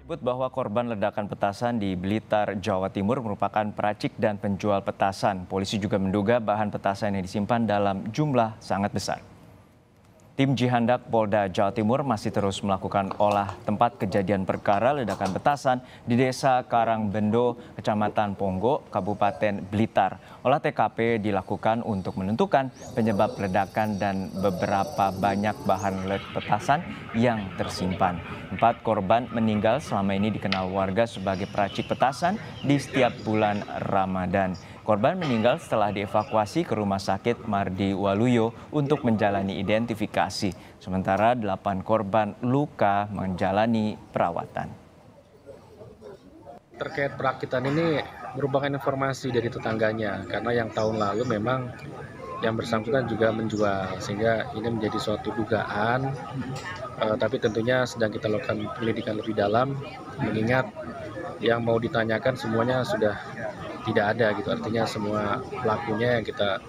Menyebut bahwa korban ledakan petasan di Blitar, Jawa Timur merupakan peracik dan penjual petasan. Polisi juga menduga bahan petasan yang disimpan dalam jumlah sangat besar. Tim Jihandak Polda Jawa Timur masih terus melakukan olah tempat kejadian perkara ledakan petasan di Desa Karangbendo, Kecamatan Ponggo, Kabupaten Blitar. Olah TKP dilakukan untuk menentukan penyebab ledakan dan beberapa banyak bahan petasan yang tersimpan. 4 korban meninggal selama ini dikenal warga sebagai peracik petasan di setiap bulan Ramadan. Korban meninggal setelah dievakuasi ke Rumah Sakit Mardi Waluyo untuk menjalani identifikasi. Sementara 8 korban luka menjalani perawatan. Terkait perakitan ini merupakan informasi dari tetangganya, karena yang tahun lalu memang yang bersangkutan juga menjual, sehingga ini menjadi suatu dugaan, tapi tentunya sedang kita lakukan penyelidikan lebih dalam, mengingat yang mau ditanyakan semuanya sudah tidak ada gitu, artinya semua pelakunya yang kita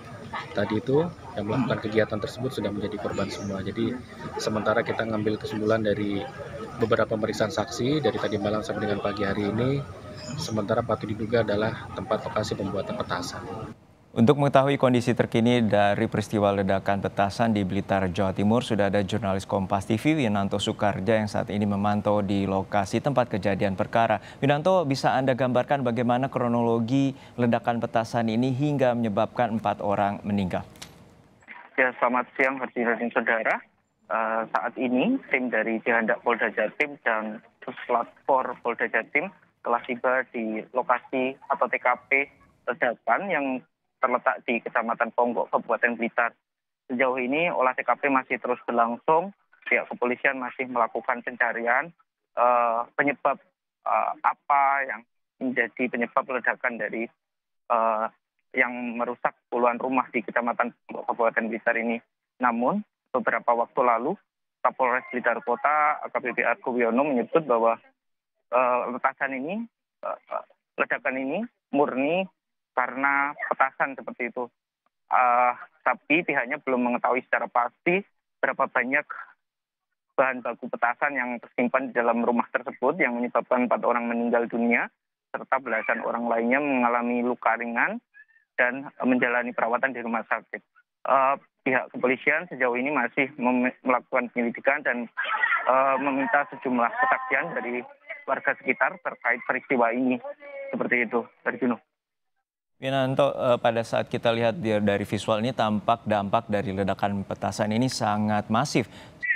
tadi itu yang melakukan kegiatan tersebut sudah menjadi korban semua. Jadi sementara kita ngambil kesimpulan dari beberapa pemeriksaan saksi dari tadi malam sampai dengan pagi hari ini, sementara patut diduga adalah tempat lokasi pembuatan petasan. Untuk mengetahui kondisi terkini dari peristiwa ledakan petasan di Blitar, Jawa Timur, sudah ada jurnalis Kompas TV Winanto Soekardja yang saat ini memantau di lokasi tempat kejadian perkara. Winanto, bisa Anda gambarkan bagaimana kronologi ledakan petasan ini hingga menyebabkan 4 orang meninggal? Ya, selamat siang hadirin dan saudara. Saat ini tim dari Jihandak Polda Jatim dan Puslap 4 Polda Jatim telah tiba di lokasi atau TKP ledakan yang terletak di Kecamatan Ponggo, Kabupaten Blitar. Sejauh ini olah TKP masih terus berlangsung. Pihak kepolisian masih melakukan pencarian penyebab apa yang menjadi penyebab ledakan dari yang merusak puluhan rumah di Kecamatan Ponggo, Kabupaten Blitar ini. Namun beberapa waktu lalu Kapolres Blitar Kota AKBP Argo Wiono menyebut bahwa ledakan ini murni karena petasan seperti itu. Tapi pihaknya belum mengetahui secara pasti berapa banyak bahan baku petasan yang tersimpan di dalam rumah tersebut yang menyebabkan 4 orang meninggal dunia serta belasan orang lainnya mengalami luka ringan dan menjalani perawatan di rumah sakit. Pihak kepolisian sejauh ini masih melakukan penyelidikan dan meminta sejumlah kesaksian dari warga sekitar terkait peristiwa ini. Seperti itu, Arjuno. Winanto, pada saat kita lihat dari visual ini tampak dampak dari ledakan petasan ini sangat masif.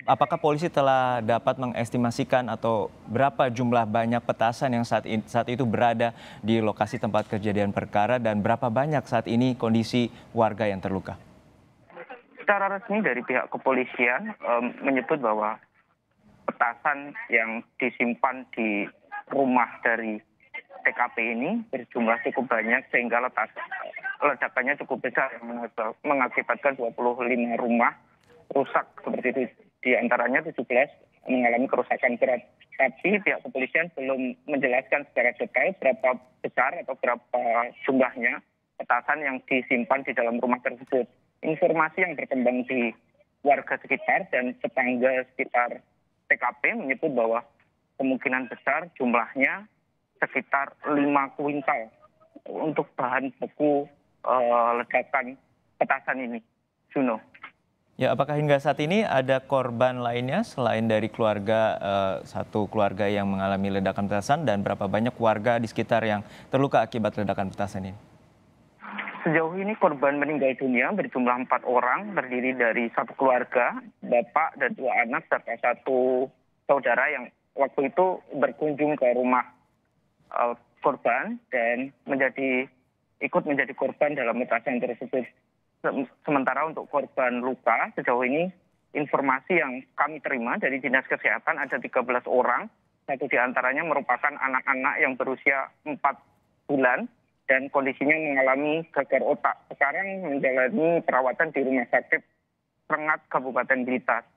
Apakah polisi telah dapat mengestimasikan atau berapa jumlah banyak petasan yang saat itu berada di lokasi tempat kejadian perkara dan berapa banyak saat ini kondisi warga yang terluka? Secara resmi dari pihak kepolisian menyebut bahwa petasan yang disimpan di rumah dari TKP ini berjumlah cukup banyak sehingga ledakannya cukup besar yang mengakibatkan 25 rumah rusak seperti itu. Di antaranya 17 mengalami kerusakan berat. Tapi pihak kepolisian belum menjelaskan secara detail berapa besar atau berapa jumlahnya petasan yang disimpan di dalam rumah tersebut. Informasi yang berkembang di warga sekitar dan tetangga sekitar TKP menyebut bahwa kemungkinan besar jumlahnya sekitar 5 kuintal untuk bahan baku ledakan petasan ini. Juno. Ya, apakah hingga saat ini ada korban lainnya selain dari satu keluarga yang mengalami ledakan petasan dan berapa banyak warga di sekitar yang terluka akibat ledakan petasan ini? Sejauh ini korban meninggal dunia berjumlah 4 orang, terdiri dari satu keluarga, bapak dan 2 anak serta 1 saudara yang waktu itu berkunjung ke rumah korban dan ikut menjadi korban dalam petasan tersebut. Sementara untuk korban luka sejauh ini informasi yang kami terima dari Dinas Kesehatan ada 13 orang, 1 diantaranya merupakan anak-anak yang berusia 4 bulan dan kondisinya mengalami gegar otak. Sekarang menjalani perawatan di Rumah Sakit Rengat Kabupaten Blitar.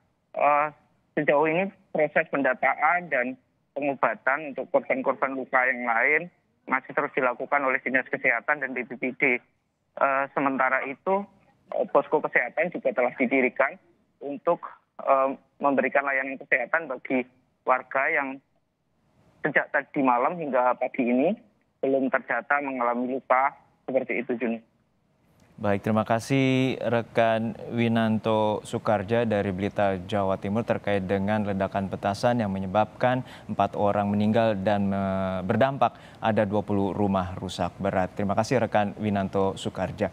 Sejauh ini proses pendataan dan pengobatan untuk korban-korban luka yang lain masih terus dilakukan oleh Dinas Kesehatan dan BPBD. Sementara itu, posko kesehatan juga telah didirikan untuk memberikan layanan kesehatan bagi warga yang sejak tadi malam hingga pagi ini belum terdata mengalami luka seperti itu, Juni. Baik, terima kasih rekan Winanto Soekarja dari Blitar, Jawa Timur terkait dengan ledakan petasan yang menyebabkan 4 orang meninggal dan berdampak ada 20 rumah rusak berat. Terima kasih rekan Winanto Soekarja.